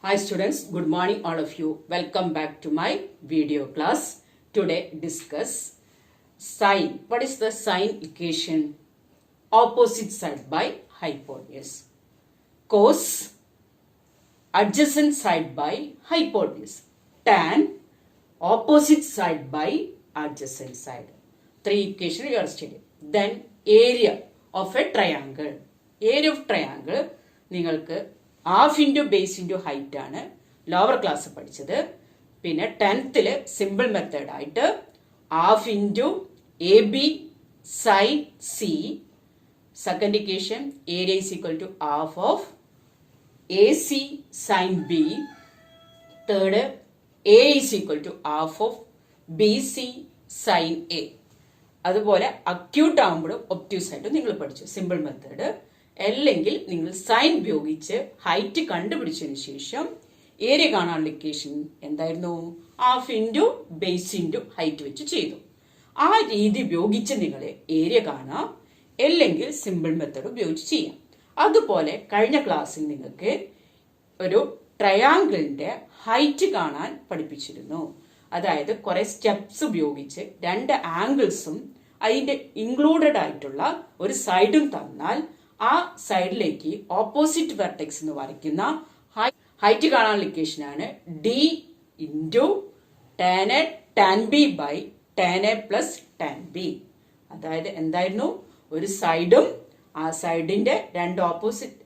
Hi students, good morning all of you. Welcome back to my video class. Today discuss sine. What is the sine equation? Opposite side by hypotenuse. Cos, adjacent side by hypotenuse. Tan, opposite side by adjacent side. Three equations you are studying. Then area of a triangle. Area of triangle നിങ്ങൾക്ക് half into base into height ആണ് lower class പഠിച്ചത്. പിന്നെ 10th simple മെത്തേഡായിട്ട് half into A B sine C. Second equation area is equal to half of A C sine B. Third A is equal to half of B C sine A. അതുപോലെ acute ആകുമ്പോഴും obtuse ആയിട്ട് നിങ്ങൾ പഠിച്ചു simple method. അല്ലെങ്കിൽ നിങ്ങൾ sign ഉപയോഗിച്ച് height കണ്ടുപിടിച്ചതിന് ശേഷം area കാണാനുള്ള ഇക്വേഷൻ എന്തായിരുന്നു? Half into base into height വെച്ച് ചെയ്തു. ആ രീതി ഉപയോഗിച്ച് നിങ്ങൾ ഏരിയ കാണാം, അല്ലെങ്കിൽ സിമ്പിൾ മെത്തേഡ് ഉപയോഗിച്ച് ചെയ്യാം. അതുപോലെ കഴിഞ്ഞ ക്ലാസ്സിൽ നിങ്ങൾക്ക് ഒരു ട്രയാങ്കിളിന്റെ ഹൈറ്റ് കാണാൻ പഠിപ്പിച്ചിരുന്നു. അതായത് കുറെ സ്റ്റെപ്സ് ഉപയോഗിച്ച് രണ്ട് ആംഗിൾസും അതിന്റെ ഇൻക്ലൂഡഡ് ആയിട്ടുള്ള ഒരു സൈഡും തന്നാൽ ആ സൈഡിലേക്ക് ഓപ്പോസിറ്റ് വെർട്ടെക്സ് എന്ന് വരയ്ക്കുന്ന ഹൈറ്റ് കാണാനുള്ള ഇക്വേഷൻ ആണ് D into tan A tan B by tan A plus tan B. അതായത് എന്തായിരുന്നു? ഒരു സൈഡും ആ സൈഡിന്റെ രണ്ട് ഓപ്പോസിറ്റ്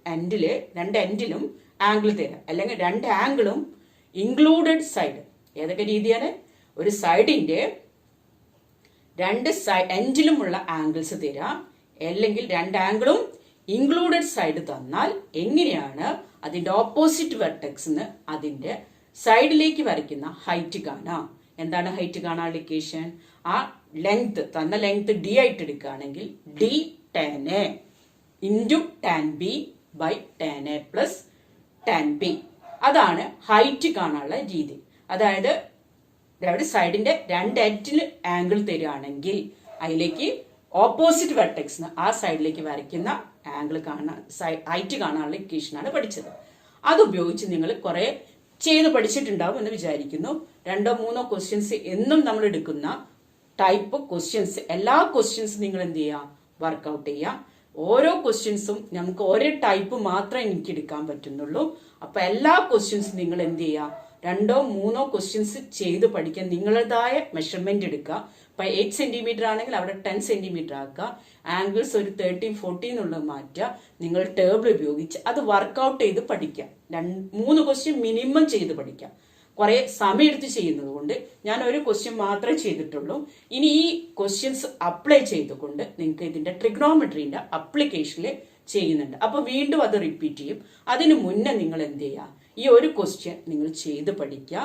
രണ്ട് എൻഡിലും ആംഗിൾ തരാം, അല്ലെങ്കിൽ രണ്ട് ആംഗിളും ഇൻക്ലൂഡഡ് സൈഡ്. ഏതൊക്കെ രീതിയാണ്? ഒരു സൈഡിന്റെ രണ്ട് എൻഡിലുമുള്ള ആംഗിൾസ് തരാം, അല്ലെങ്കിൽ രണ്ട് ആംഗിളും ഇൻക്ലൂഡഡ് സൈഡ് തന്നാൽ എങ്ങനെയാണ് അതിന്റെ ഓപ്പോസിറ്റ് വെർട്ടെക്സ് അതിന്റെ സൈഡിലേക്ക് വരയ്ക്കുന്ന ഹൈറ്റ് കാണാം. എന്താണ് ഹൈറ്റ് കാണാനുള്ള ഇക്വേഷൻ? ആ ലെങ്ത് തന്ന ലെങ്ത് ഡി ആയിട്ട് എടുക്കുകയാണെങ്കിൽ D tan A into tan B by tan A plus tan B. അതാണ് ഹൈറ്റ് കാണാനുള്ള രീതി. അതായത് സൈഡിന്റെ രണ്ട് എൻഡിൽ ആംഗിൾ തരികയാണെങ്കിൽ അതിലേക്ക് ഓപ്പോസിറ്റ് വെർട്ടെക്സ് ആ സൈഡിലേക്ക് വരയ്ക്കുന്ന ആംഗിൾ കാണാൻ ഹൈറ്റ് കാണാനുള്ള ഇക്വേഷനാണ് പഠിച്ചത്. അതുപയോഗിച്ച് നിങ്ങൾ കുറെ ചെയ്ത് പഠിച്ചിട്ടുണ്ടാവും എന്ന് വിചാരിക്കുന്നു. 2-3 ക്വസ്റ്റ്യൻസ് എന്നും നമ്മൾ എടുക്കുന്ന ടൈപ്പ് ക്വസ്റ്റ്യൻസ്, എല്ലാ ക്വസ്റ്റ്യൻസും നിങ്ങൾ എന്ത് ചെയ്യുക? വർക്ക്ഔട്ട് ചെയ്യുക. ഓരോ ക്വസ്റ്റ്യൻസും നമുക്ക് ഒരേ ടൈപ്പ് മാത്രമേ എനിക്ക് എടുക്കാൻ പറ്റുന്നുള്ളൂ. അപ്പൊ എല്ലാ ക്വസ്റ്റ്യൻസും നിങ്ങൾ എന്ത് ചെയ്യുക? 2-3 ക്വസ്റ്റ്യൻസ് ചെയ്ത് പഠിക്കാൻ നിങ്ങളുടേതായ മെഷർമെന്റ് എടുക്കുക. ഇപ്പൊ 8 സെന്റിമീറ്റർ ആണെങ്കിൽ അവിടെ 10 സെന്റിമീറ്റർ ആക്കുക. ആംഗിൾസ് ഒരു 13-14 എന്നുള്ളത് മാറ്റുക. നിങ്ങൾ ടേബിൾ ഉപയോഗിച്ച് അത് വർക്ക്ഔട്ട് ചെയ്ത് പഠിക്കാം. 3 ക്വസ്റ്റ്യൻ മിനിമം ചെയ്ത് പഠിക്കാം. കുറെ സമയം എടുത്ത് ചെയ്യുന്നത് കൊണ്ട് ഞാൻ ഒരു ക്വസ്റ്റ്യൻ മാത്രമേ ചെയ്തിട്ടുള്ളൂ. ഇനി ഈ ക്വസ്റ്റ്യൻസ് അപ്ലൈ ചെയ്തുകൊണ്ട് നിങ്ങൾക്ക് ഇതിന്റെ ട്രിഗ്നോമെട്രീന്റെ അപ്ലിക്കേഷനിൽ ചെയ്യുന്നുണ്ട്. അപ്പൊ വീണ്ടും അത് റിപ്പീറ്റ് ചെയ്യും. അതിനു മുന്നേ നിങ്ങൾ എന്ത് ചെയ്യുക? ഈ ഒരു ക്വസ്റ്റ്യൻ നിങ്ങൾ ചെയ്ത് പഠിക്കുക.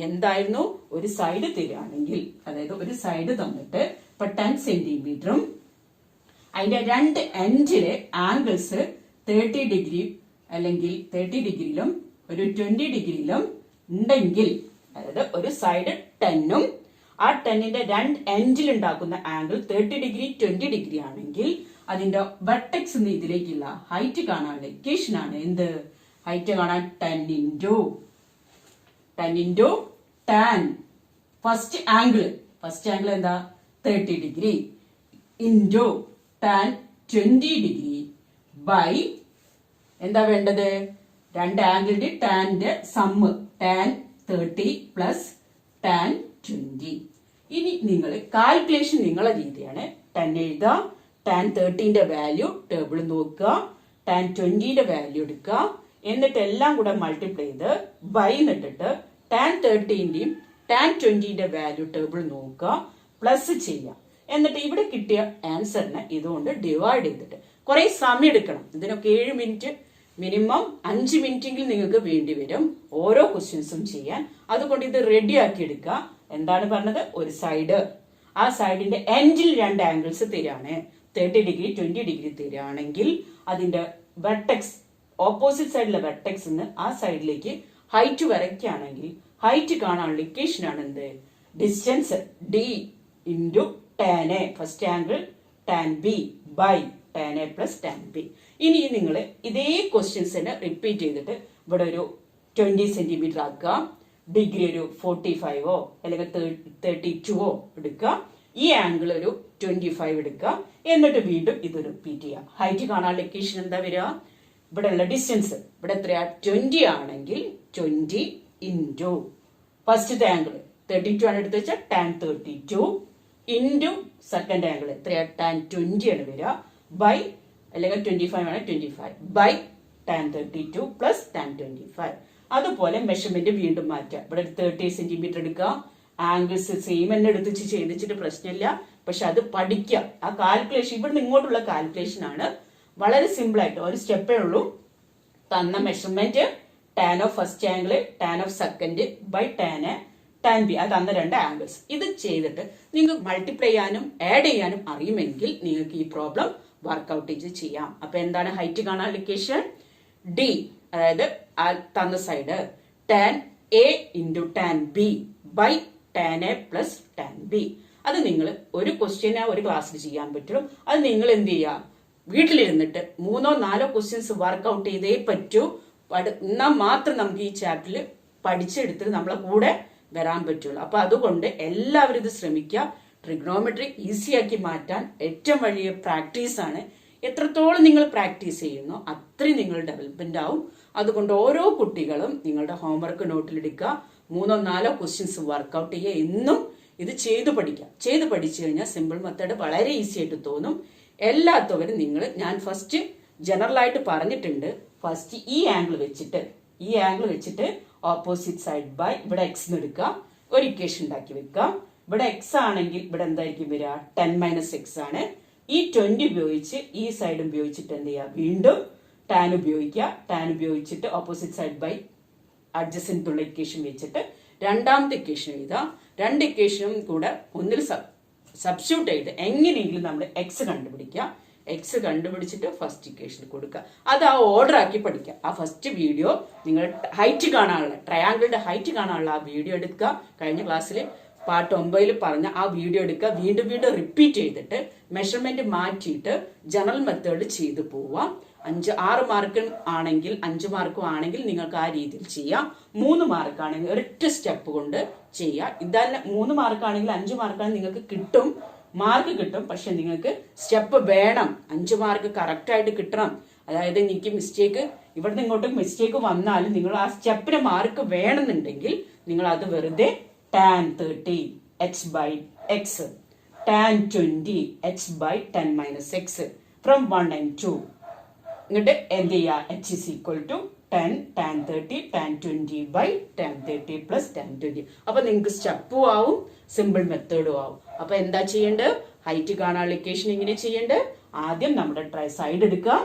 എന്തായിരുന്നു? ഒരു സൈഡ് തരികയാണെങ്കിൽ, അതായത് ഒരു സൈഡ് തന്നിട്ട് ഇപ്പൊ 10 സെന്റിമീറ്ററും അതിന്റെ രണ്ട് എൻഡിലെ ആംഗിൾസ് 30 ഡിഗ്രി അല്ലെങ്കിൽ 30 ഡിഗ്രിയിലും ഒരു 20 ഡിഗ്രിയിലും ഉണ്ടെങ്കിൽ, അതായത് ഒരു സൈഡ് 10ഉം ആ 10ന്റെ രണ്ട് എൻഡിൽ ഉണ്ടാക്കുന്ന ആംഗിൾ 30 ഡിഗ്രി 20 ഡിഗ്രി ആണെങ്കിൽ അതിന്റെ വെർട്ടെക്സ് ഇതിലേക്കുള്ള ഹൈറ്റ് കാണാനുള്ള ഇക്വേഷൻ ആണ് എന്ത്? ഹൈറ്റ് കാണാൻ 10 ഇൻറ്റു ടാൻ ഫസ്റ്റ് ആംഗിൾ എന്താ? 30 degree into tan 20 degree by എന്താ വേണ്ടത്? രണ്ട് ആംഗിളിന്റെ ടാന്റെ സമ്മ് ടാൻ 30 പ്ലസ് ടാൻ 20. ഇനി നിങ്ങൾ കാൽക്കുലേഷൻ നിങ്ങളെ രീതിയാണ്. 10 എഴുതുക, ടാൻ 30ന്റെ വാല്യൂ ടേബിൾ നോക്കുക, ടാൻ 20ന്റെ വാല്യൂ എടുക്കുക, എന്നിട്ട് എല്ലാം കൂടെ മൾട്ടിപ്ലൈ ചെയ്ത് ബൈ എന്നിട്ടിട്ട് ടാൻ 30ന്റെയും ടാൻ 20ന്റെ വാല്യൂ ടേബിൾ നോക്കുക, പ്ലസ് ചെയ്യുക. എന്നിട്ട് ഇവിടെ കിട്ടിയ ആൻസറിനെ ഇതുകൊണ്ട് ഡിവൈഡ് ചെയ്തിട്ട് കുറെ സമയം എടുക്കണം. ഇതിനൊക്കെ 7 മിനിറ്റ് മിനിമം 5 മിനിറ്റെങ്കിലും നിങ്ങൾക്ക് വേണ്ടി വരും ഓരോ ക്വസ്റ്റ്യൻസും ചെയ്യാൻ. അതുകൊണ്ട് ഇത് റെഡി ആക്കി എടുക്കുക. എന്താണ് പറഞ്ഞത്? ഒരു സൈഡ്, ആ സൈഡിന്റെ എൻഡിൽ രണ്ട് ആംഗിൾസ് തരികയാണ്, 30 ഡിഗ്രി 20 ഡിഗ്രി തരികയാണെങ്കിൽ അതിന്റെ വെർട്ടെക്സ് ഓപ്പോസിറ്റ് സൈഡിലെ വെർട്ടെക്സ് ആ സൈഡിലേക്ക് ഹൈറ്റ് വരയ്ക്കുകയാണെങ്കിൽ ഹൈറ്റ് കാണാനുള്ള ഇക്വേഷൻ ആണ് എന്ത്? Distance D into tan A first angle tan B by tan A plus tan B. ഇനി നിങ്ങൾ ഇതേ ക്വസ്റ്റ്യൻസിനെ റിപ്പീറ്റ് ചെയ്തിട്ട് ഇവിടെ ഒരു 20 സെന്റിമീറ്റർ ആക്കുക. ഡിഗ്രി ഒരു 45 അല്ലെങ്കിൽ 32 എടുക്കുക. ഈ ആംഗിൾ ഒരു 25 എടുക്കുക. എന്നിട്ട് വീണ്ടും ഇത് റിപ്പീറ്റ് ചെയ്യുക. ഹൈറ്റ് കാണാനുള്ള ഇക്വേഷൻ എന്താ വരിക? ഇവിടെ ഉള്ള ഡിസ്റ്റൻസ് ഇവിടെ എത്രയാ? 20 ആണെങ്കിൽ 20 ഇൻറ്റു ഫസ്റ്റത്തെ ആംഗിൾ 32 ആണ് എടുത്ത് വെച്ചാൽ tan 32 ഇൻറ്റു സെക്കൻഡ് ആംഗിൾ എത്രയാ? tan 20 ആണ് വരിക. ബൈ അല്ലെങ്കിൽ 25 ആണ് 25 ബൈ tan 32 പ്ലസ് tan 25. അതുപോലെ മെഷർമെന്റ് വീണ്ടും മാറ്റുക. ഇവിടെ 30 സെന്റിമീറ്റർ എടുക്കുക. ആംഗിൾസ് സെയിം തന്നെ എടുത്ത് ചെയ്തിട്ട് പ്രശ്നമില്ല. പക്ഷെ അത് പഠിക്കുക. ആ കാൽക്കുലേഷൻ ഇവിടുന്ന് ഇങ്ങോട്ടുള്ള കാൽക്കുലേഷൻ ആണ്. വളരെ സിമ്പിൾ ആയിട്ട് ഒരു സ്റ്റെപ്പേ ഉള്ളൂ. തന്ന measurement tan of first angle tan of second by tan B, അത് തന്ന രണ്ട് ആംഗിൾസ്. ഇത് ചെയ്തിട്ട് നിങ്ങൾക്ക് മൾട്ടിപ്ലൈ ചെയ്യാനും ആഡ് ചെയ്യാനും അറിയുമെങ്കിൽ നിങ്ങൾക്ക് ഈ പ്രോബ്ലം വർക്ക്ഔട്ട് ചെയ്യാം. അപ്പൊ എന്താണ് ഹൈറ്റ് കാണാൻ ഇക്വേഷൻ? ഡി, അതായത് തന്ന side tan A into tan B by tan A plus tan B. അത് നിങ്ങൾ ഒരു ക്വസ്റ്റ്യൻ ഒരു ക്ലാസ്സിൽ ചെയ്യാൻ പറ്റുള്ളൂ. അത് നിങ്ങൾ എന്ത് ചെയ്യുക? വീട്ടിലിരുന്നിട്ട് 3-4 ക്വസ്റ്റ്യൻസ് വർക്ക്ഔട്ട് ചെയ്തേ പറ്റൂ. എന്നാൽ മാത്രം നമുക്ക് ഈ ചാപ്റ്ററിൽ പഠിച്ചെടുത്ത് നമ്മളെ കൂടെ വരാൻ പറ്റുള്ളൂ. അപ്പൊ അതുകൊണ്ട് എല്ലാവരും ഇത് ശ്രമിക്കുക. ട്രിഗ്നോമെട്രി ഈസിയാക്കി മാറ്റാൻ ഏറ്റവും വലിയ പ്രാക്ടീസ് ആണ്. എത്രത്തോളം നിങ്ങൾ പ്രാക്ടീസ് ചെയ്യുന്നു അത്രയും നിങ്ങൾ ഡെവലപ്മെന്റ് ആവും. അതുകൊണ്ട് ഓരോ കുട്ടികളും നിങ്ങളുടെ ഹോംവർക്ക് നോട്ടിലെടുക്കുക. 3-4 ക്വസ്റ്റ്യൻസ് വർക്ക്ഔട്ട് ചെയ്യുക. എന്നും ഇത് ചെയ്തു പഠിക്കുക. ചെയ്ത് പഠിച്ചു കഴിഞ്ഞാൽ സിമ്പിൾ മെത്തേഡ് വളരെ ഈസി ആയിട്ട് തോന്നും. എല്ലാത്തവരും ഞാൻ ഫസ്റ്റ് ജനറൽ ആയിട്ട് പറഞ്ഞിട്ടുണ്ട്. ഫസ്റ്റ് ഈ ആംഗിൾ വെച്ചിട്ട് ഓപ്പോസിറ്റ് സൈഡ് ബൈ ഇവിടെ എക്സ് എടുക്കുക. ഒരു ഇക്വേഷൻ ഉണ്ടാക്കി വെക്കുക. ഇവിടെ എക്സ് ആണെങ്കിൽ ഇവിടെ എന്തായിരിക്കും വരിക? 10 - x ആണ്. ഈ 20 ഉപയോഗിച്ച് ഈ സൈഡ് ഉപയോഗിച്ചിട്ട് എന്ത് ചെയ്യുക? വീണ്ടും ടാൻ ഉപയോഗിക്കുക. ടാൻ ഉപയോഗിച്ചിട്ട് ഓപ്പോസിറ്റ് സൈഡ് ബൈ അഡ്ജസന്റ് ഉള്ള ഇക്വേഷൻ വെച്ചിട്ട് രണ്ടാമത്തെ ഇക്വേഷൻ എഴുതാം. രണ്ട് ഇക്വേഷനും കൂടെ ഒന്നിൽ സബ്സ്റ്റിറ്റ്യൂട്ട് ചെയ്ത് എങ്ങനെയെങ്കിലും നമ്മൾ എക്സ് കണ്ടുപിടിക്കുക. എക്സ് കണ്ടുപിടിച്ചിട്ട് ഫസ്റ്റ് ഇക്വേഷൻ കൊടുക്കുക. അത് ആ ഓർഡർ ആക്കി പഠിക്കുക. ആ ഫസ്റ്റ് വീഡിയോ നിങ്ങൾ ഹൈറ്റ് കാണാനുള്ള ട്രയാങ്കിളിന്റെ ഹൈറ്റ് കാണാനുള്ള ആ വീഡിയോ എടുക്കുക. കഴിഞ്ഞ ക്ലാസ്സിൽ പാർട്ട് 9 പറഞ്ഞ ആ വീഡിയോ എടുക്കുക. വീണ്ടും റിപ്പീറ്റ് ചെയ്തിട്ട് മെഷർമെന്റ് മാറ്റിയിട്ട് ജനറൽ മെത്തേഡ് ചെയ്തു പോവാം. 5-6 മാർക്ക് ആണെങ്കിൽ 5 മാർക്കും ആണെങ്കിൽ നിങ്ങൾക്ക് ആ രീതിയിൽ ചെയ്യാം. 3 മാർക്ക് ആണെങ്കിൽ ഒരൊറ്റ സ്റ്റെപ്പ് കൊണ്ട് ചെയ്യാം. ഇതല്ല 3 മാർക്ക് ആണെങ്കിൽ 5 മാർക്കാണെങ്കിൽ നിങ്ങൾക്ക് മാർക്ക് കിട്ടും. പക്ഷെ നിങ്ങൾക്ക് സ്റ്റെപ്പ് വേണം. 5 മാർക്ക് കറക്റ്റ് ആയിട്ട് കിട്ടണം. അതായത് എനിക്ക് ഇവിടുന്ന് ഇങ്ങോട്ട് മിസ്റ്റേക്ക് വന്നാലും നിങ്ങൾ ആ സ്റ്റെപ്പിന് മാർക്ക് വേണമെന്നുണ്ടെങ്കിൽ നിങ്ങൾ അത് വെറുതെ tan 30 h by x tan 20 h by 10 - x from 1 and 2. എന്നിട്ട് എന്ത് ചെയ്യുക? h is equal to 10 tan 30 tan 20 by tan 30 plus tan 20. അപ്പൊ നിങ്ങൾക്ക് സ്റ്റെപ്പും ആവും സിമ്പിൾ മെത്തേഡും ആവും. അപ്പൊ എന്താ ചെയ്യേണ്ടത്? ഹൈറ്റ് കാണാനുള്ള ഇക്വേഷൻ എങ്ങനെ ചെയ്യേണ്ടത്? ആദ്യം നമ്മുടെ സൈഡ് എടുക്കുക.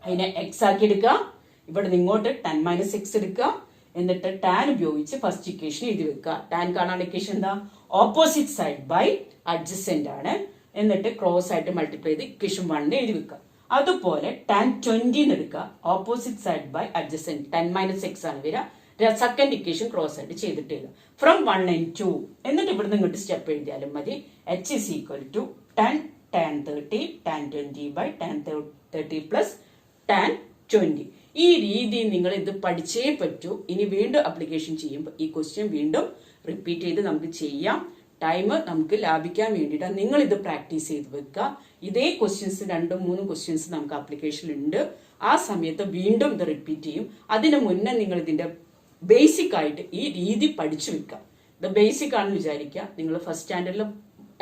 അതിനെ എക്സ് ആക്കി എടുക്കുക. ഇവിടെ ഇങ്ങോട്ട് 10 - x എടുക്കുക. എന്നിട്ട് ടാൻ ഉപയോഗിച്ച് ഫസ്റ്റ് ഇക്വേഷൻ എഴുതി വെക്കുക. ടാൻ കാണാനുള്ള ഇക്വേഷൻ എന്താ? ഓപ്പോസിറ്റ് സൈഡ് ബൈ അഡ്ജസെന്റ് ആണ്. എന്നിട്ട് ക്രോസ് ആയിട്ട് മൾട്ടിപ്ലൈ ചെയ്ത് ഇക്വേഷൻ 1 എഴുതി വെക്കുക. അതുപോലെ ടാൻ 20 എടുക്കുക. Opposite side by adjacent 10 - x ആണ് വരിക. സെക്കൻഡ് ഇക്വേഷൻ ക്രോസ് ആയിട്ട് ചെയ്തിട്ട് എഴുതുക. From 1 and 2. എന്നിട്ട് ഇവിടുന്ന് ഇങ്ങോട്ട് സ്റ്റെപ്പ് എഴുതിയാലും മതി. h is equal to 10 tan 30 tan 20 by tan 30 plus tan 20. ഈ രീതി നിങ്ങൾ ഇത് പഠിച്ചേ പറ്റൂ. ഇനി വീണ്ടും അപ്ലിക്കേഷൻ ചെയ്യുമ്പോൾ ഈ ക്വസ്റ്റ്യൻ വീണ്ടും റിപ്പീറ്റ് ചെയ്ത് നമുക്ക് ചെയ്യാം. ടൈം നമുക്ക് ലാഭിക്കാൻ വേണ്ടിയിട്ടാണ് നിങ്ങൾ ഇത് പ്രാക്ടീസ് ചെയ്ത് വെക്കുക. ഇതേ ക്വസ്റ്റ്യൻസ് 2-3 ക്വസ്റ്റ്യൻസ് നമുക്ക് ആപ്ലിക്കേഷനിൽ ഉണ്ട്. ആ സമയത്ത് വീണ്ടും ഇത് റിപ്പീറ്റ് ചെയ്യും. അതിനു മുന്നേ നിങ്ങൾ ഇതിന്റെ ബേസിക് ആയിട്ട് ഈ രീതി പഠിച്ചു വെക്കുക. ഇത് ബേസിക് ആണെന്ന് വിചാരിക്കുക. നിങ്ങൾ ഫസ്റ്റ് സ്റ്റാൻഡേർഡിൽ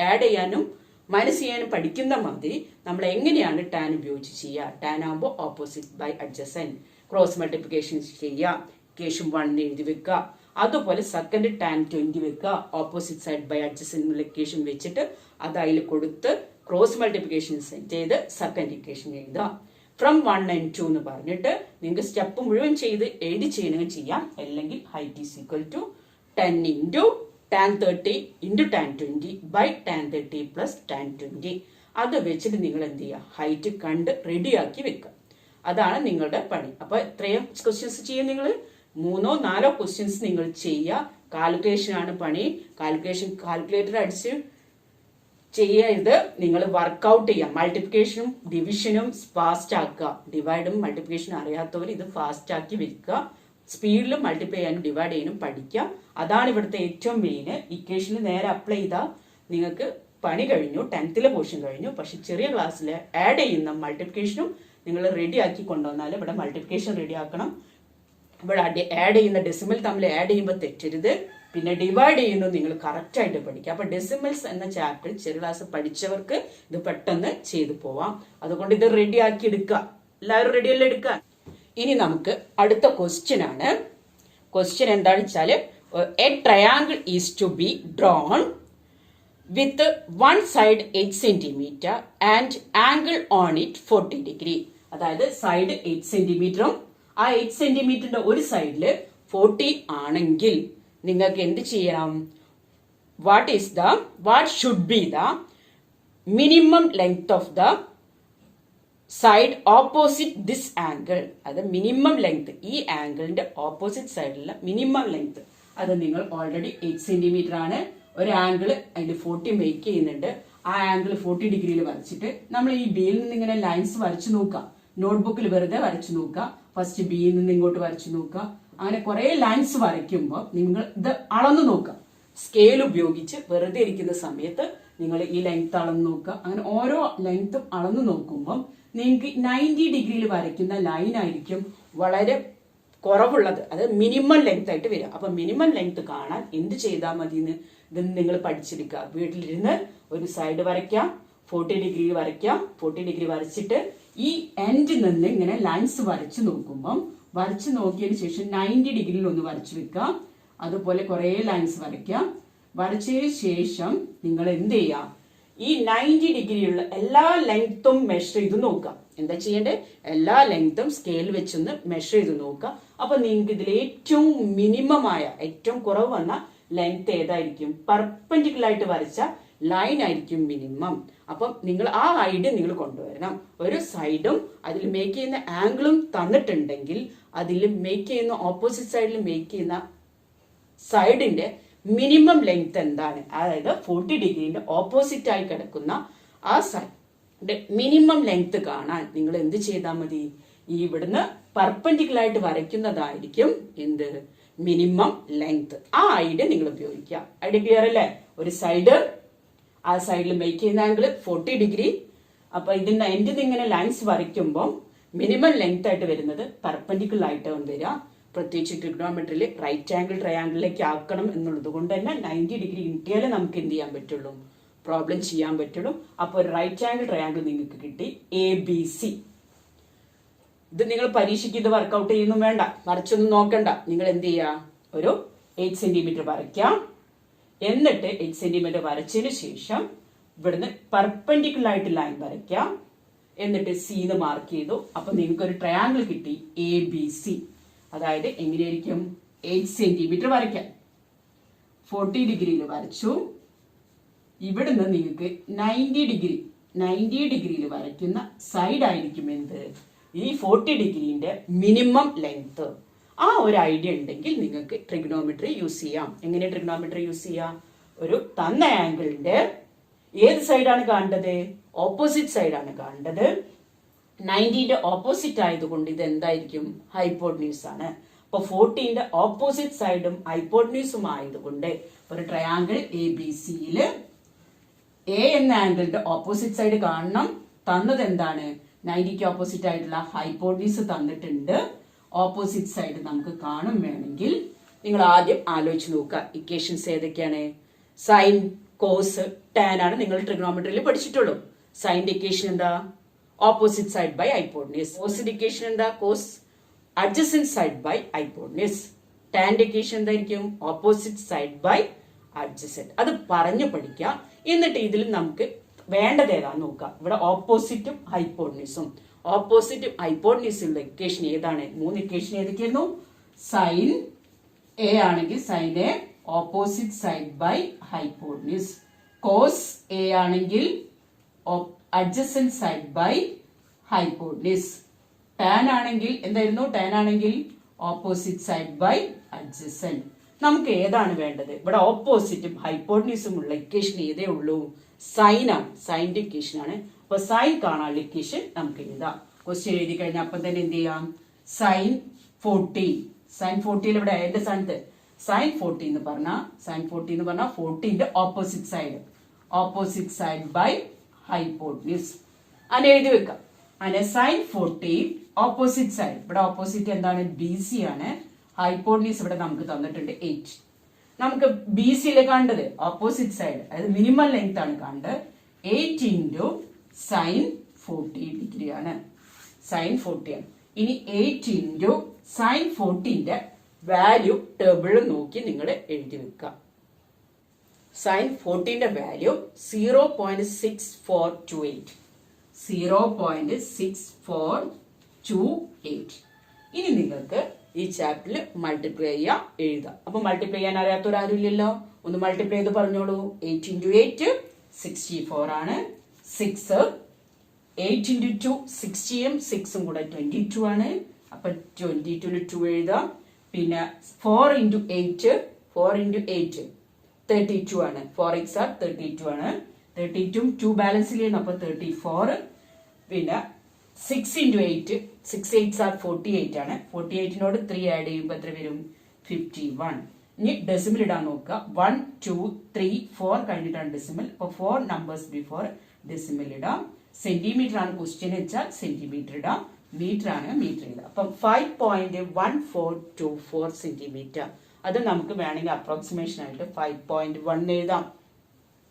ആഡ് ചെയ്യാനും മൈനസ് ചെയ്യാനും പഠിക്കുന്ന മാതിരി നമ്മൾ എങ്ങനെയാണ് ടാൻ ഉപയോഗിച്ച് ചെയ്യുക. ടാൻ ആകുമ്പോൾ opposite by adjacent cross multiplication ചെയ്യുക. ഇക്വേഷൻ 1 എഴുതി വെക്കുക. അതുപോലെ സെക്കൻഡ് ടാൻ 20 വെക്കുക. Opposite side by adjacent equation വെച്ചിട്ട് അത് അതിൽ കൊടുത്ത് ക്രോസ് മൾട്ടിപ്ലിക്കേഷൻ ചെയ്ത് സെക്കൻഡ് ഇക്വേഷൻ എഴുതുക. ഫ്രം 1 and 2 എന്ന് പറഞ്ഞിട്ട് നിങ്ങൾക്ക് സ്റ്റെപ്പ് മുഴുവൻ ചെയ്ത് എഴുതി ചെയ്യണമെങ്കിൽ ചെയ്യാം. അല്ലെങ്കിൽ height is equal to 10 into tan 30 into tan 20 by tan 30 plus tan 20. അത് വെച്ചിട്ട് നിങ്ങൾ എന്ത് ചെയ്യുക? ഹൈറ്റ് കണ്ട് റെഡിയാക്കി വെക്കുക. അതാണ് നിങ്ങളുടെ പണി. അപ്പൊ എത്രയും ക്വസ്റ്റ്യൻസ് ചെയ്യും നിങ്ങൾ? 3-4 ക്വസ്റ്റ്യൻസ് നിങ്ങൾ ചെയ്യുക. കാൽക്കുലേഷൻ ആണ് പണി. കാൽക്കുലേറ്റർ അടിച്ച് ചെയ്യരുത്. നിങ്ങൾ വർക്ക്ഔട്ട് ചെയ്യുക. മൾട്ടിപ്ലിക്കേഷനും ഡിവിഷനും ഫാസ്റ്റ് ആക്കുക. ഡിവൈഡും മൾട്ടിപ്ലിക്കേഷനും അറിയാത്തവർ ഇത് ഫാസ്റ്റ് ആക്കി വെക്കുക. സ്പീഡിൽ മൾട്ടിപ്ലൈ ചെയ്യാനും ഡിവൈഡ് ചെയ്യാനും പഠിക്കുക. അതാണ് ഇവിടുത്തെ ഏറ്റവും മെയിൻ. ഇക്വേഷനിൽ നേരെ അപ്ലൈ ചെയ്താൽ നിങ്ങൾക്ക് പണി കഴിഞ്ഞു, 10th പോർഷൻ കഴിഞ്ഞു. പക്ഷെ ചെറിയ ക്ലാസ്സിൽ ആഡ് ചെയ്യുന്ന മൾട്ടിപ്ലിക്കേഷനും നിങ്ങൾ റെഡി ആക്കി കൊണ്ടുവന്നാൽ ഇവിടെ മൾട്ടിപ്ലിക്കേഷൻ റെഡി ആക്കണം. ഇവിടെ ആഡ് ചെയ്യുന്ന ഡെസിമൽ തമ്മിൽ ആഡ് ചെയ്യുമ്പോൾ തെറ്റരുത്. പിന്നെ ഡിവൈഡ് ചെയ്യുന്നത് നിങ്ങൾ കറക്റ്റ് ആയിട്ട് പഠിക്കുക. അപ്പൊ ഡെസിമൽസ് എന്ന ചാപ്റ്റർ ചെറിയ ക്ലാസ് പഠിച്ചവർക്ക് ഇത് പെട്ടെന്ന് ചെയ്തു പോവാം. അതുകൊണ്ട് ഇത് റെഡി ആക്കി എടുക്കുക. എല്ലാവരും റെഡിയല്ലേ എടുക്കാൻ? ഇനി നമുക്ക് അടുത്ത ക്വസ്റ്റ്യൻ ആണ്. ക്വസ്റ്റ്യൻ എന്താണെന്ന് വെച്ചാൽ a triangle is to be drawn with one side 8 cm and angle on it 40 degree. അതായത് സൈഡ് 8 cm ആ 8 cm ഒരു സൈഡില് 40 ആണെങ്കിൽ നിങ്ങൾക്ക് എന്ത് ചെയ്യണം? What should be the minimum length of the side opposite this angle. അത് മിനിമം ലെങ്ത്, ഈ ആംഗിളിന്റെ ഓപ്പോസിറ്റ് സൈഡിലുള്ള മിനിമം ലെങ്ത് അത് നിങ്ങൾ ഓൾറെഡി 8 cm ആണ്. ഒരു ആംഗിൾ അതിൽ 40 മേക്ക് ചെയ്യുന്നുണ്ട്. ആ ആംഗിൾ 40 ഡിഗ്രിയിൽ വരച്ചിട്ട് നമ്മൾ ഈ ബിയിൽ നിന്ന് ഇങ്ങനെ ലൈൻസ് വരച്ചു നോക്കുക. നോട്ട്ബുക്കിൽ വെറുതെ വരച്ചു നോക്കുക. ഫസ്റ്റ് ബിയിൽ നിന്ന് ഇങ്ങോട്ട് വരച്ചു നോക്കുക. അങ്ങനെ കുറെ ലൈൻസ് വരയ്ക്കുമ്പോൾ നിങ്ങൾ ഇത് അളന്നു നോക്കുക. സ്കെയിൽ ഉപയോഗിച്ച് വെറുതെ ഇരിക്കുന്ന സമയത്ത് നിങ്ങൾ ഈ ലെങ്ത് അളന്നു നോക്കുക. അങ്ങനെ ഓരോ ലെങ്ത്തും അളന്നു നോക്കുമ്പോൾ നിങ്ങൾക്ക് 90 ഡിഗ്രിയിൽ വരയ്ക്കുന്ന ലൈൻ ആയിരിക്കും വളരെ കുറവുള്ളത്. അത് മിനിമം ലെങ്ത് ആയിട്ട് വരിക. അപ്പൊ മിനിമം ലെങ്ത് കാണാൻ എന്ത് ചെയ്താൽ മതി എന്ന് ഇത് നിങ്ങൾ പഠിച്ചെടുക്കുക. വീട്ടിലിരുന്ന് ഒരു സൈഡ് വരയ്ക്കാം, 40 ഡിഗ്രി വരയ്ക്കാം. 40 ഡിഗ്രി വരച്ചിട്ട് ഈ എൻഡിൽ നിന്ന് ഇങ്ങനെ ലൈൻസ് വരച്ചു നോക്കുമ്പം വരച്ചു നോക്കിയതിന് ശേഷം 90 ഡിഗ്രിയിൽ ഒന്ന് വരച്ചു വെക്കാം. അതുപോലെ കുറെ ലൈൻസ് വരയ്ക്കാം. വരച്ചതിന് ശേഷം നിങ്ങൾ എന്ത് ചെയ്യാം? ഈ 90 ഡിഗ്രിയുള്ള എല്ലാ ലെങ്ത്തും മെഷർ ചെയ്ത് നോക്കാം. എന്താ ചെയ്യേണ്ടത്? എല്ലാ ലെങ്ത്തും സ്കെയിൽ വെച്ചൊന്ന് മെഷർ ചെയ്ത് നോക്കാം. അപ്പൊ നിങ്ങൾക്ക് ഇതിൽ ഏറ്റവും മിനിമം ആയ, ഏറ്റവും കുറവ് വന്ന ലെങ്ത് ഏതായിരിക്കും? പെർപെൻഡിക്കുലർ ആയിട്ട് വരച്ച ലൈൻ ആയിരിക്കും മിനിമം. അപ്പം നിങ്ങൾ ആ ഐഡിയ നിങ്ങൾ കൊണ്ടുവരണം. ഒരു സൈഡും അതിൽ മേക്ക് ചെയ്യുന്ന ആംഗിളും തന്നിട്ടുണ്ടെങ്കിൽ അതിൽ മേക്ക് ചെയ്യുന്ന ഓപ്പോസിറ്റ് സൈഡിൽ മേക്ക് ചെയ്യുന്ന സൈഡിന്റെ മിനിമം ലെങ്ത് എന്താണ്? അതായത് 40 ഡിഗ്രിന്റെ ഓപ്പോസിറ്റ് ആയി കിടക്കുന്ന ആ സൈഡിന്റെ മിനിമം ലെങ്ത് കാണാൻ നിങ്ങൾ എന്ത് ചെയ്താൽ മതി? ഈ ഇവിടുന്ന് പെർപെൻഡിക്കുലർ ആയിട്ട് വരയ്ക്കുന്നതായിരിക്കും എന്ത്? Minimum length. ആ ഐഡിയ നിങ്ങൾ ഉപയോഗിക്കുക. ഐഡിയ ക്ലിയർ അല്ലേ? ഒരു സൈഡ്, ആ സൈഡിൽ മേക്ക് ചെയ്യുന്ന ആംഗിൾ 40 ഡിഗ്രി. അപ്പൊ ഇതിന്റെ എൻഡിൽ ഇങ്ങനെ ലൈൻസ് വരയ്ക്കുമ്പോൾ മിനിമം ലെങ്ത് ആയിട്ട് വരുന്നത് പെർപെൻഡിക്കുലർ ആയിട്ട് വരിക. പ്രത്യേകിച്ച് ട്രിഗ്നോമെട്രിയിൽ റൈറ്റ് ആംഗിൾ ട്രയാംഗിളിലേക്ക് ആക്കണം എന്നുള്ളത് കൊണ്ട് തന്നെ 90 ഡിഗ്രി കിട്ടിയാലേ നമുക്ക് എന്ത് ചെയ്യാൻ പറ്റുള്ളൂ? പ്രോബ്ലം ചെയ്യാൻ പറ്റുള്ളൂ. അപ്പൊ ഒരു റൈറ്റ് ആംഗിൾ ട്രയാംഗിൾ നിങ്ങൾക്ക് കിട്ടി ABC. ഇത് നിങ്ങൾ പരീക്ഷയ്ക്ക് ഇത് വർക്കൗട്ട് ചെയ്യുന്നു വേണ്ട, വരച്ചൊന്നും നോക്കണ്ട. നിങ്ങൾ എന്ത് ചെയ്യുക? ഒരു 8 cm വരയ്ക്കാം. എന്നിട്ട് 8 cm വരച്ചതിന് ശേഷം ഇവിടുന്ന് പെർപെൻഡിക്കുലർ ആയിട്ട് ലൈൻ വരയ്ക്കാം. എന്നിട്ട് C മാർക്ക് ചെയ്തു. അപ്പൊ നിങ്ങൾക്ക് ഒരു ട്രയാംഗിൾ കിട്ടി ABC. അതായത് എങ്ങനെയായിരിക്കും? 8 cm വരയ്ക്കാം. 40 ഡിഗ്രിയിൽ വരച്ചു. ഇവിടുന്ന് നിങ്ങൾക്ക് 90 ഡിഗ്രിയിൽ വരയ്ക്കുന്ന സൈഡ് ആയിരിക്കും എന്ത്? ഈ 40 ഡിഗ്രിന്റെ മിനിമം ലെങ്ത്. ആ ഒരു ഐഡിയ ഉണ്ടെങ്കിൽ നിങ്ങൾക്ക് ട്രിഗ്നോമെട്രി യൂസ് ചെയ്യാം. എങ്ങനെ ട്രിഗ്നോമെട്രി യൂസ് ചെയ്യാം? ഒരു തന്ന ആംഗിളിന്റെ ഏത് സൈഡാണ് കാണേണ്ടത്? ഓപ്പോസിറ്റ് സൈഡാണ് കാണേണ്ടത്. 90ന്റെ ഓപ്പോസിറ്റ് ആയതുകൊണ്ട് ഇത് എന്തായിരിക്കും? ഹൈപ്പോട്ടന്യൂസ് ആണ്. അപ്പൊ 40ന്റെ ഓപ്പോസിറ്റ് സൈഡും ഹൈപ്പോട്ടന്യൂസും ആയതുകൊണ്ട് ഒരു ട്രയാംഗിൾ ABCയില് A എന്ന ആംഗിളിന്റെ ഓപ്പോസിറ്റ് സൈഡ് കാണണം. തന്നത് എന്താണ്? 90ക്ക് ഓപ്പോസിറ്റ് ആയിട്ടുള്ള ഹൈപ്പോട്ടന്യൂസ് തന്നിട്ടുണ്ട്. ഓപ്പോസിറ്റ് സൈഡ് നമുക്ക് കാണും വേണമെങ്കിൽ നിങ്ങൾ ആദ്യം ആലോചിച്ച് നോക്കുക. ഇക്വേഷൻസ് ഏതൊക്കെയാണ്? സൈൻ, കോസ്, ടാൻ ആണ് നിങ്ങൾ ട്രിഗ്നോമെട്രിയിൽ പഠിച്ചിട്ടുള്ളൂ. സൈൻ്റെ ഇക്വേഷൻ എന്താ? Opposite side by hypotenuse. കോസിന്റെ ഇക്വേഷൻ എന്താ? Cos adjacent side by hypotenuse. ടാൻ്റെ ഇക്വേഷൻ എന്തായിരിക്കും? Opposite side by adjacent. അത് പറഞ്ഞു പഠിക്കുക. എന്നിട്ട് ഇതിൽ നമുക്ക് വേണ്ടത് ഏതാന്ന് നോക്കാം. ഇവിടെ ഓപ്പോസിറ്റും ഹൈപ്പോട്ടന്യൂസും. ഓപ്പോസിറ്റും ഹൈപ്പോട്ടന്യൂസുള്ള ഇക്വേഷൻ ഏതാണ്? 3 ഇക്വേഷൻ ഏതൊക്കെയായിരുന്നു? സൈൻ A ആണെങ്കിൽ sine A opposite side by hypotenuse. Cos A ആണെങ്കിൽ adjacent side by hypotenuse. Tan ആണെങ്കിൽ എന്തായിരുന്നു? ടാൻ ആണെങ്കിൽ ഓപ്പോസിറ്റ് സൈഡ് ബൈ അഡ്ജസന്റ്. നമുക്ക് ഏതാണ് വേണ്ടത്? ഇവിടെ ഓപ്പോസിറ്റും ഹൈപ്പോട്ടന്യൂസും ഉള്ള ഇക്വേഷൻ ഏതേ ഉള്ളൂ? സൈൻ ആണ്. സൈൻ്റെ ഇക്വേഷൻ ആണ്. അപ്പൊ സൈൻ കാണാനുള്ള ഇക്വേഷൻ നമുക്ക് എഴുതാം. ക്വസ്റ്റ്യൻ എഴുതി കഴിഞ്ഞാൽ അപ്പം തന്നെ എന്ത് ചെയ്യാം? സൈൻ 40 സൈൻ 40 ഇവിടെ ഏതിന്റെ സ്ഥാനത്ത് സൈൻ 40 എന്ന് പറഞ്ഞാൽ 40ന്റെ ഓപ്പോസിറ്റ് സൈഡ് ബൈ ഹൈപ്പോട്ടന്യൂസ് അങ്ങനെ എഴുതി വെക്കാം. അങ്ങനെ സൈൻ 40 ഓപ്പോസിറ്റ് സൈഡ്, ഇവിടെ ഓപ്പോസിറ്റ് എന്താണ് ബി സി ആണ്, ഹൈപ്പോട്ടന്യൂസ് ഇവിടെ നമുക്ക് തന്നിട്ടുണ്ട് 8. നമുക്ക് ബി സിയിലെ കണ്ടത് ഓപ്പോസിറ്റ് സൈഡ് അതായത് മിനിമം ലെങ്ത് ആണ് കണ്ടത് 8 ഇൻറ്റു സൈൻ 40 ഡിഗ്രി ആണ്, സൈൻ 40 ആണ്. ഇനി 8 ഇൻറ്റു സൈൻ 40ന്റെ വാല്യൂ ടേബിൾ നോക്കി നിങ്ങൾ എഴുതി വെക്കുക. സൈൻ 40ന്റെ വാല്യൂ 0.6428. 0.6428. ഇനി നിങ്ങൾക്ക് ഈ ചാപ്റ്ററിൽ മൾട്ടിപ്ലൈ ചെയ്യാം, എഴുതാം. അപ്പൊ മൾട്ടിപ്ലൈ ചെയ്യാൻ അറിയാത്തവരാരും ഇല്ലല്ലോ, ഒന്ന് മൾട്ടിപ്ലൈ ചെയ്ത് പറഞ്ഞോളൂ. 8 ഇൻറ്റു 8 64 ആണ്, 6 8 ഇൻറ്റു 2 60യും 6ഉം കൂടെ 22 ആണ്. അപ്പൊ 22 2 എഴുതാം. പിന്നെ 4 ഇൻറ്റു 8 32 ആണ്, 4x are 32 ആണ്. 32 2 ബാലൻസ് ചെയ്യുന്നു, അപ്പൊ 34. പിന്നെ 6 ഇൻറ്റു 8 6 8s are 48 ആണ്. 48നോട് 3 ആഡ് ചെയ്യുമ്പോൾ എത്ര വരും 51. ഇനി ഡെസിമൽ ഇടാൻ നോക്കുക. 1 2 3 4 കഴിഞ്ഞിട്ടാണ് ഡെസിമൽ, അപ്പൊ 4 നമ്പേഴ്സ് ബിഫോർ ഡെസിമൽ ഇടാം. സെന്റിമീറ്റർ ആണ് ക്വസ്റ്റ്യൻ വെച്ചാൽ സെന്റിമീറ്റർ ഇടാം, മീറ്റർ ആണ് മീറ്റർ ഇടാം. അപ്പം 5.1424 സെന്റിമീറ്റർ. അത് നമുക്ക് വേണമെങ്കിൽ അപ്രോക്സിമേഷൻ ആയിട്ട് 5.1 എഴുതാം,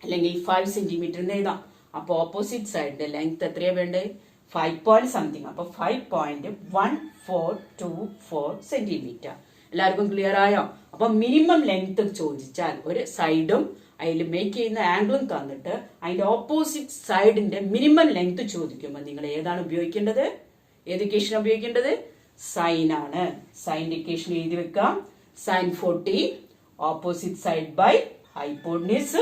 അല്ലെങ്കിൽ 5 സെന്റിമീറ്റർ എഴുതാം. അപ്പൊ ഓപ്പോസിറ്റ് സൈഡിന്റെ ലെങ്ത് എത്രയാ വേണ്ടത് 5 പോയിന്റ് സംതിങ്, അപ്പൊ 5.1424 സെന്റിമീറ്റർ. എല്ലാവർക്കും ക്ലിയർ ആയോ? അപ്പൊ മിനിമം ലെങ്ത് ചോദിച്ചാൽ ഒരു സൈഡും അതിൽ മേക്ക് ചെയ്യുന്ന ആംഗിളും തന്നിട്ട് അതിന്റെ ഓപ്പോസിറ്റ് സൈഡിന്റെ മിനിമം ലെങ്ത് ചോദിക്കുമ്പോൾ നിങ്ങൾ ഏതാണ് ഉപയോഗിക്കേണ്ടത്? ഏത് ഇക്വേഷൻ ഉപയോഗിക്കേണ്ടത്? സൈൻ ആണ്. സൈൻ ഇക്വേഷൻ എഴുതി വെക്കാം. Sine 40 opposite side by hypotenuse.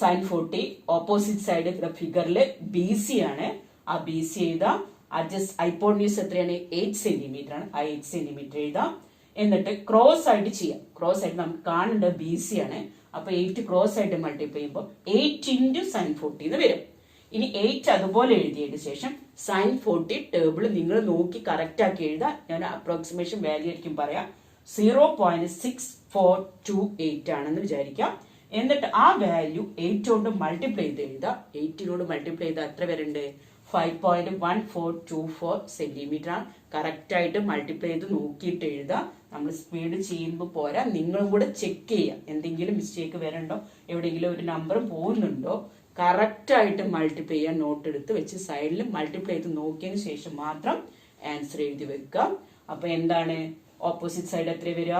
Sine 40 opposite side ഫിഗറിൽ ബി സി ആണ്, ആ ബി സി എഴുതാം. അഡ്ജസ്റ്റ് ഹൈപ്പോട്ടന്യൂസ് എത്രയാണ് 8 സെന്റിമീറ്റർ ആണ്, ആ 8 സെന്റിമീറ്റർ എഴുതാം. എന്നിട്ട് ക്രോസ് ആയിട്ട് ചെയ്യാം. ക്രോസ് ആയിട്ട് നമുക്ക് കാണേണ്ടത് ബി സി ആണ്, അപ്പൊ 8 ക്രോസ് ആയിട്ട് മൾട്ടിപ്ലൈ ചെയ്യുമ്പോൾ 8 ഇൻറ്റു സൈൻ 40 എന്ന് വരും. ഇനി 8 അതുപോലെ എഴുതിയതിന് ശേഷം സൈൻ 40 ടേബിൾ നിങ്ങൾ നോക്കി കറക്റ്റ് ആക്കി എഴുതാം. ഞാൻ അപ്രോക്സിമേഷൻ വാല്യൂ ആയിരിക്കും പറയാം. 0.6428 ആണെന്ന് വിചാരിക്കാം. എന്നിട്ട് ആ വാല്യൂ 8 കൊണ്ട് മൾട്ടിപ്ലൈ ചെയ്ത് എഴുതാം. 8നോട് മൾട്ടിപ്ലൈ ചെയ്താൽ എത്ര വരുന്നുണ്ട് 5.1424 സെന്റിമീറ്റർ ആണ്. കറക്റ്റ് ആയിട്ട് മൾട്ടിപ്ലൈ ചെയ്ത് നോക്കിയിട്ട് എഴുതാം. നമ്മൾ സ്പീഡ് ചെയ്യുമ്പോൾ പോരാ, നിങ്ങളും കൂടെ ചെക്ക് ചെയ്യാം എന്തെങ്കിലും മിസ്റ്റേക്ക് വരണ്ടോ, എവിടെയെങ്കിലും ഒരു നമ്പർ പോകുന്നുണ്ടോ. കറക്റ്റ് ആയിട്ട് മൾട്ടിപ്ലൈ ചെയ്യാൻ നോട്ട് എടുത്ത് വെച്ച് സൈഡിൽ മൾട്ടിപ്ലൈ ചെയ്ത് നോക്കിയതിന് ശേഷം മാത്രം ആൻസർ എഴുതി വെക്കാം. അപ്പൊ എന്താണ് ഓപ്പോസിറ്റ് സൈഡ് എത്ര വരിക?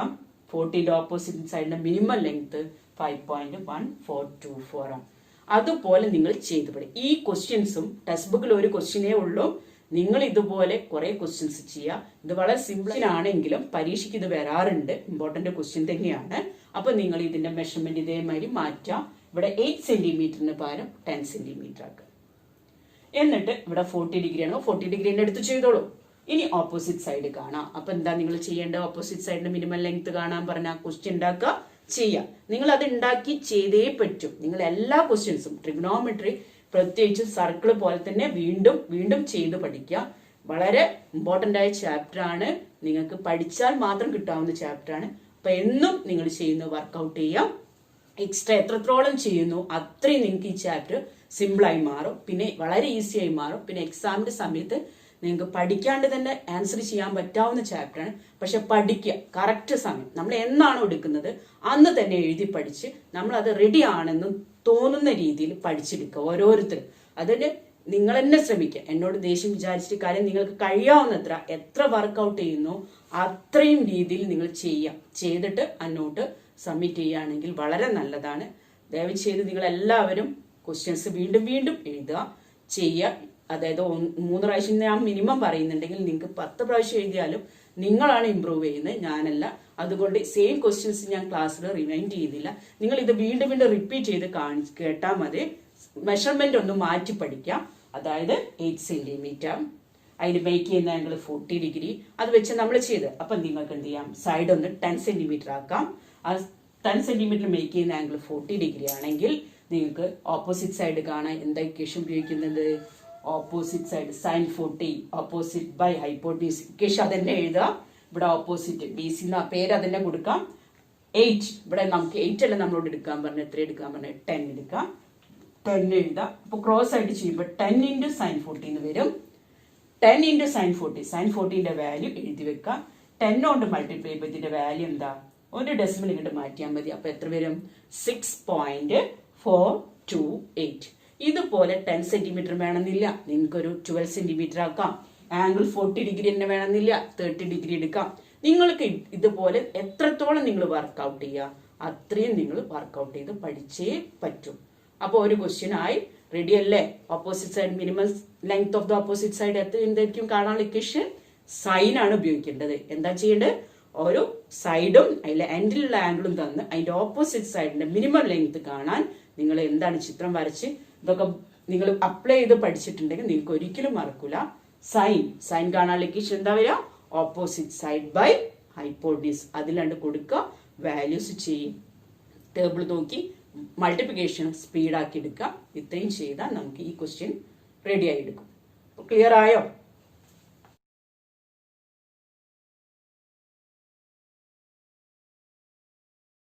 40ന്റെ ഓപ്പോസിറ്റ് സൈഡിന്റെ മിനിമം ലെങ്ത് 5.1424 ആണ്. അതുപോലെ നിങ്ങൾ ചെയ്തു പഠിക്കും. ഈ ക്വസ്റ്റ്യൻസും ടെക്സ്റ്റ് ബുക്കിൽ ഒരു ക്വസ്റ്റ്യനേ ഉള്ളൂ. നിങ്ങൾ ഇതുപോലെ കുറെ ക്വസ്റ്റ്യൻസ് ചെയ്യുക. ഇത് വളരെ സിമ്പിൾ ആണെങ്കിലും പരീക്ഷയ്ക്ക് ഇത് വരാറുണ്ട്, ഇമ്പോർട്ടന്റ് ക്വസ്റ്റ്യൻ തന്നെയാണ്. അപ്പൊ നിങ്ങൾ ഇതിന്റെ മെഷർമെന്റ് ഇതേമാതിരി മാറ്റാം. ഇവിടെ 8 സെന്റിമീറ്ററിന് പകരം 10 സെന്റിമീറ്റർ ആക്കുക. എന്നിട്ട് ഇവിടെ 40 ഡിഗ്രി ആണോ 40 ഡിഗ്രീന്റെ അടുത്ത് ചെയ്തോളൂ. ഇനി ഓപ്പോസിറ്റ് സൈഡ് കാണാം. അപ്പൊ എന്താ നിങ്ങൾ ചെയ്യേണ്ടത്? ഓപ്പോസിറ്റ് സൈഡിന്റെ മിനിമം ലെങ്ത് കാണാൻ പറഞ്ഞാൽ ക്വസ്റ്റ്യൻ ഉണ്ടാക്കുക, ചെയ്യാം. നിങ്ങൾ അത് ഉണ്ടാക്കി ചെയ്തേ പറ്റും. നിങ്ങൾ എല്ലാ ക്വസ്റ്റ്യൻസും ട്രിഗണോമെട്രി പ്രത്യേകിച്ച് സർക്കിൾ പോലെ തന്നെ വീണ്ടും വീണ്ടും ചെയ്ത് പഠിക്കുക. വളരെ ഇമ്പോർട്ടന്റ് ആയ ചാപ്റ്റർ ആണ്. നിങ്ങൾക്ക് പഠിച്ചാൽ മാത്രം കിട്ടാവുന്ന ചാപ്റ്റർ ആണ്. അപ്പൊ എന്നും നിങ്ങൾ ചെയ്യുന്ന വർക്കൗട്ട് ചെയ്യാം. എക്സ്ട്രാ എത്രത്തോളം ചെയ്യുന്നു അത്രയും നിങ്ങൾക്ക് ഈ ചാപ്റ്റർ സിമ്പിളായി മാറും, പിന്നെ വളരെ ഈസി ആയി മാറും. പിന്നെ എക്സാമിന്റെ സമയത്ത് നിങ്ങൾക്ക് പഠിക്കാണ്ട് തന്നെ ആൻസർ ചെയ്യാൻ പറ്റാവുന്ന ചാപ്റ്ററാണ്. പക്ഷെ പഠിക്കുക കറക്റ്റ് സമയം, നമ്മൾ എന്നാണോ എടുക്കുന്നത് അന്ന് തന്നെ എഴുതി പഠിച്ച് നമ്മൾ അത് റെഡി ആണെന്ന് തോന്നുന്ന രീതിയിൽ പഠിച്ചെടുക്കുക ഓരോരുത്തരും. അതിന് നിങ്ങൾ തന്നെ ശ്രമിക്കുക. എന്നോട് ദേഷ്യം വിചാരിച്ചിട്ട് കാര്യം, നിങ്ങൾക്ക് കഴിയാവുന്നത്ര എത്ര വർക്കൗട്ട് ചെയ്യുന്നു അത്രയും രീതിയിൽ നിങ്ങൾ ചെയ്യാം. ചെയ്തിട്ട് അന്നോട്ട് സബ്മിറ്റ് ചെയ്യുകയാണെങ്കിൽ വളരെ നല്ലതാണ്. ദയവ് ചെയ്ത് നിങ്ങൾ എല്ലാവരും ക്വസ്റ്റ്യൻസ് വീണ്ടും വീണ്ടും എഴുതുക, ചെയ്യുക. അതായത് 3 പ്രാവശ്യം ഞാൻ മിനിമം പറയുന്നുണ്ടെങ്കിൽ നിങ്ങൾക്ക് 10 പ്രാവശ്യം എഴുതിയാലും നിങ്ങളാണ് ഇമ്പ്രൂവ് ചെയ്യുന്നത്, ഞാനല്ല. അതുകൊണ്ട് സെയിം ക്വസ്റ്റ്യൻസ് ഞാൻ ക്ലാസ്സിൽ റിമൈൻഡ് ചെയ്യുന്നില്ല. നിങ്ങൾ ഇത് വീണ്ടും വീണ്ടും റിപ്പീറ്റ് ചെയ്ത് കേട്ടാൽ മതി. മെഷർമെന്റ് ഒന്ന് മാറ്റി പഠിക്കാം. അതായത് 8 സെന്റിമീറ്റർ, അതിന് മേക്ക് ചെയ്യുന്ന ആംഗിൾ 40 ഡിഗ്രി, അത് വെച്ച് നമ്മൾ ചെയ്ത്. അപ്പൊ നിങ്ങൾക്ക് എന്ത് ചെയ്യാം? സൈഡ് ഒന്ന് 10 സെന്റിമീറ്റർ ആക്കാം. ആ 10 സെന്റിമീറ്റർ മേക്ക് ചെയ്യുന്ന ആംഗിൾ 40 ഡിഗ്രി ആണെങ്കിൽ നിങ്ങൾക്ക് ഓപ്പോസിറ്റ് സൈഡ് കാണാൻ എന്താ ഇക്വേഷൻ ഉപയോഗിക്കുന്നത്? Opposite side sine 40 opposite by hypotenuse equation അതന്നെ എഴുതുക. ഇവിടെ ഓപ്പോസിറ്റ് ബേസ് പേര് അതിന്റെ കൊടുക്കാം 8. ഇവിടെ നമുക്ക് 8 അല്ല നമ്മളോട് എടുക്കാൻ പറഞ്ഞ, എത്ര എടുക്കാൻ പറഞ്ഞ 10 എടുക്കാം. 10 എഴുതാം. അപ്പൊ ക്രോസ് ആയിട്ട് ചെയ്യുമ്പോൾ 10 ഇൻറ്റു സൈൻ 40 എന്ന് വരും. 10 ഇൻറ്റു സൈൻ 40, സൈൻ 40ന്റെ വാല്യൂ എഴുതി വെക്കാം. 10 കൊണ്ട് മൾട്ടിപ്ലൈ ചെയ്ത് ഇതിന്റെ വാല്യൂ എന്താ, ഒരു ഡെസിമൽ ഇങ്ങോട്ട് മാറ്റിയാൽ മതി. അപ്പൊ എത്ര വരും, 6.428. ഇതുപോലെ 10 സെന്റിമീറ്റർ വേണമെന്നില്ല, നിങ്ങൾക്കൊരു 12 സെന്റിമീറ്റർ ആക്കാം. ആംഗിൾ 40 ഡിഗ്രി തന്നെ വേണമെന്നില്ല, 30 ഡിഗ്രി എടുക്കാം. നിങ്ങൾക്ക് ഇതുപോലെ എത്രത്തോളം നിങ്ങൾ വർക്ക്ഔട്ട് ചെയ്യുക അത്രയും നിങ്ങൾ വർക്ക്ഔട്ട് ചെയ്ത് പഠിച്ചേ പറ്റും. അപ്പോൾ ഒരു ക്വസ്റ്റ്യൻ ആയി, റെഡി അല്ലേ? Opposite side minimum length of the opposite side എത്ര എന്തായിരിക്കും കാണാനുള്ള ഇക്വേഷൻ? സൈൻ ആണ് ഉപയോഗിക്കേണ്ടത്. എന്താ ചെയ്യേണ്ടത്, ഓരോ സൈഡും അതിലെ എൻഡിലുള്ള ആംഗിളും തന്ന് അതിന്റെ ഓപ്പോസിറ്റ് സൈഡിന്റെ മിനിമം ലെങ്ത് കാണാൻ നിങ്ങൾ എന്താണ് ചിത്രം വരച്ച് ഇതൊക്കെ നിങ്ങൾ അപ്ലൈ ചെയ്ത് പഠിച്ചിട്ടുണ്ടെങ്കിൽ നിങ്ങൾക്ക് ഒരിക്കലും മറക്കൂല. സൈൻ കാണാനുള്ള ഇക്വേഷൻ എന്താ വരിക, ഓപ്പോസിറ്റ് സൈഡ് ബൈ ഹൈപ്പോട്ടീസ്. അതിലാണ്ട് കൊടുക്കുക, വാല്യൂസ് ചെയ്യും, ടേബിൾ നോക്കി മൾട്ടിപ്ലിക്കേഷൻ സ്പീഡാക്കി എടുക്കുക. ഇത്രയും ചെയ്താൽ നമുക്ക് ഈ ക്വസ്റ്റ്യൻ റെഡി ആയി എടുക്കും. ക്ലിയർ ആയോ?